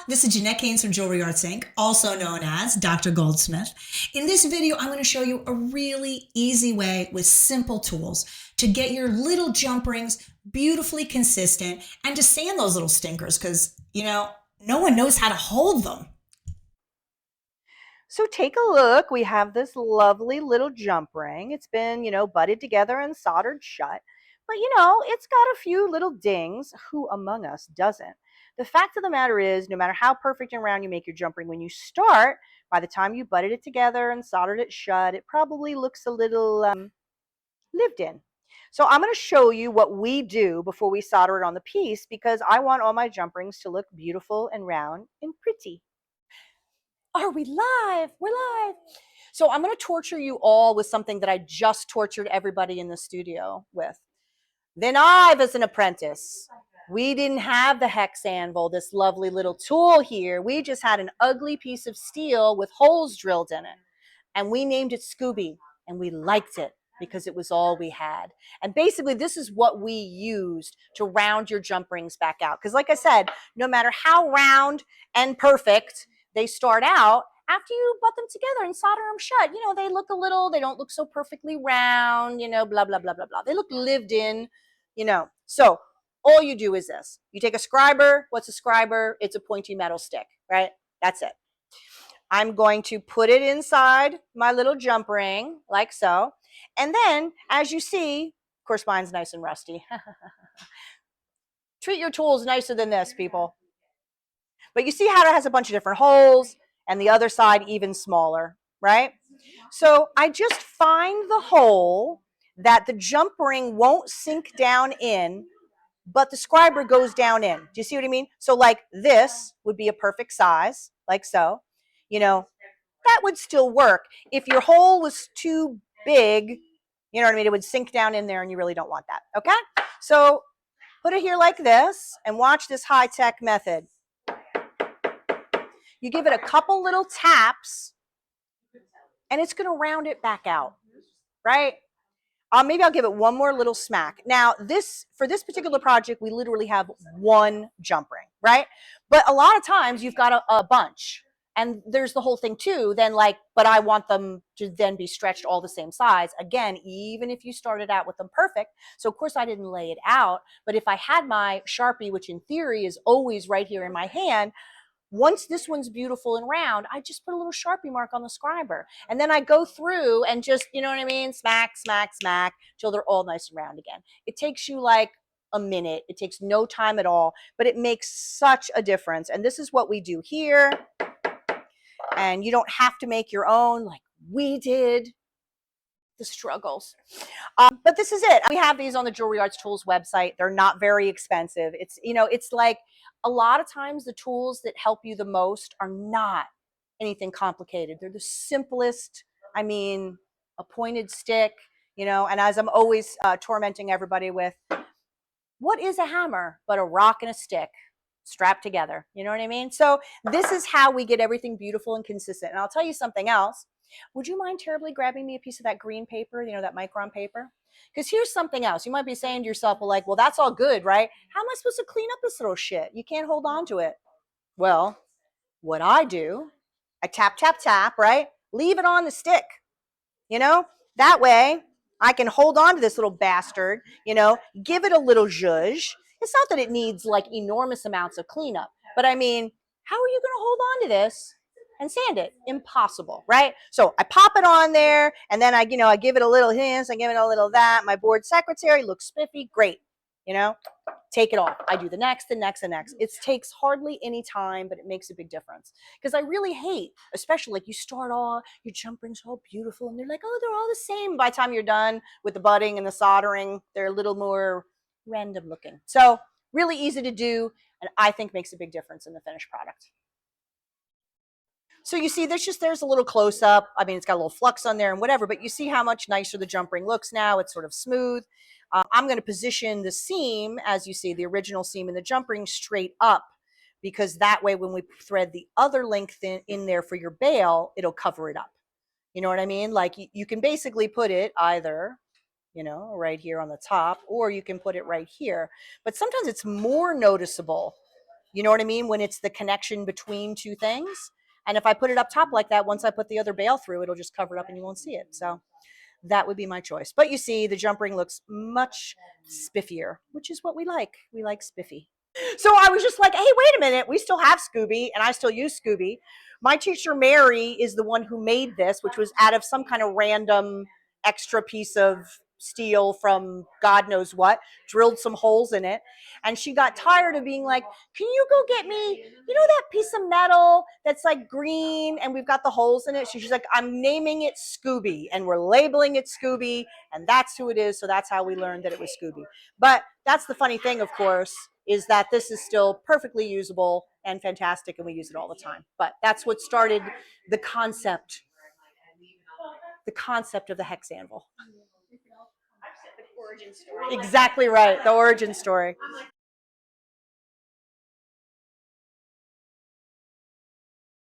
This is Jeanette K Caines from Jewelry Arts Inc., also known as Dr. Goldsmith. In this video, I'm going to show you a really easy way with simple tools to get your little jump rings beautifully consistent and to sand those little stinkers because, no one knows how to hold them. So take a look. We have this lovely little jump ring. It's been, butted together and soldered shut. But, it's got a few little dings. Who among us doesn't? The fact of the matter is, no matter how perfect and round you make your jump ring, when you start, by the time you butted it together and soldered it shut, it probably looks a little lived in. So I'm going to show you what we do before we solder it on the piece because I want all my jump rings to look beautiful and round and pretty. Are we live? We're live. So I'm going to torture you all with something that I just tortured everybody in the studio with. Then I was an apprentice. We didn't have the hex anvil, this lovely little tool here. We just had an ugly piece of steel with holes drilled in it. And we named it Scooby, and we liked it because it was all we had. And basically, this is what we used to round your jump rings back out. Because like I said, no matter how round and perfect they start out, after you butt them together and solder them shut, they look they don't look so perfectly round, blah, blah, blah, blah, blah. They look lived in, So all you do is this. You take a scriber. What's a scriber? It's a pointy metal stick, right? That's it. I'm going to put it inside my little jump ring like so. And then, as you see, of course, mine's nice and rusty. Treat your tools nicer than this, people. But you see how it has a bunch of different holes and the other side even smaller, right? So I just find the hole that the jump ring won't sink down in, but the scriber goes down in. Do you see what I mean? So like this would be a perfect size, like so. That would still work. If your hole was too big, you know what I mean? It would sink down in there and you really don't want that, okay? So put it here like this and watch this high-tech method. You give it a couple little taps and it's going to round it back out, right? Maybe I'll give it one more little smack. Now, for this particular project, we literally have one jump ring, right? But a lot of times you've got a bunch. And there's the whole thing too, but I want them to then be stretched all the same size. Again, even if you started out with them perfect. So of course I didn't lay it out, but if I had my Sharpie, which in theory is always right here in my hand, once this one's beautiful and round, I just put a little Sharpie mark on the scriber. And then I go through and just, you know what I mean? Smack, smack, smack, till they're all nice and round again. It takes you like a minute. It takes no time at all, but it makes such a difference. And this is what we do here. And you don't have to make your own like we did. The struggles. But this is it. We have these on the Jewelry Arts Tools website. They're not very expensive. It's like a lot of times the tools that help you the most are not anything complicated. They're the simplest. I mean, a pointed stick, and as I'm always tormenting everybody with, what is a hammer but a rock and a stick strapped together? You know what I mean? So this is how we get everything beautiful and consistent. And I'll tell you something else. Would you mind terribly grabbing me a piece of that green paper, that micron paper? Because here's something else. You might be saying to yourself, well, that's all good, right? How am I supposed to clean up this little shit? You can't hold on to it. Well, what I do, I tap, tap, tap, right? Leave it on the stick, That way I can hold on to this little bastard, give it a little zhuzh. It's not that it needs like enormous amounts of cleanup, but I mean, how are you going to hold on to this and sand it? Impossible, right? So I pop it on there and then I give it a little hints, I give it a little that. My board secretary looks spiffy, great, take it off. I do the next, the next, the next. It takes hardly any time, but it makes a big difference. Because I really hate, especially like you start off, your jump rings all beautiful and they're like, oh, they're all the same. By the time you're done with the budding and the soldering, they're a little more random looking. So really easy to do, and I think makes a big difference in the finished product. So you see, there's a little close up. I mean, it's got a little flux on there and whatever, but you see how much nicer the jump ring looks now. It's sort of smooth. I'm going to position the seam, as you see, the original seam in the jump ring straight up, because that way when we thread the other length in there for your bail, it'll cover it up. You know what I mean? Like you can basically put it either, right here on the top, or you can put it right here. But sometimes it's more noticeable You know what I mean? When it's the connection between two things. And if I put it up top like that, once I put the other bail through, it'll just cover it up and you won't see it. So that would be my choice. But you see, the jump ring looks much spiffier, which is what we like. We like spiffy. So I was just like, hey, wait a minute. We still have Scooby, and I still use Scooby. My teacher, Mary, is the one who made this, which was out of some kind of random extra piece of steel from God knows what, drilled some holes in it. And she got tired of being like, can you go get me, that piece of metal that's like green and we've got the holes in it? She's like, I'm naming it Scooby and we're labeling it Scooby and that's who it is. So that's how we learned that it was Scooby. But that's the funny thing, of course, is that this is still perfectly usable and fantastic and we use it all the time. But that's what started the concept of the hex anvil. Exactly right. The origin story.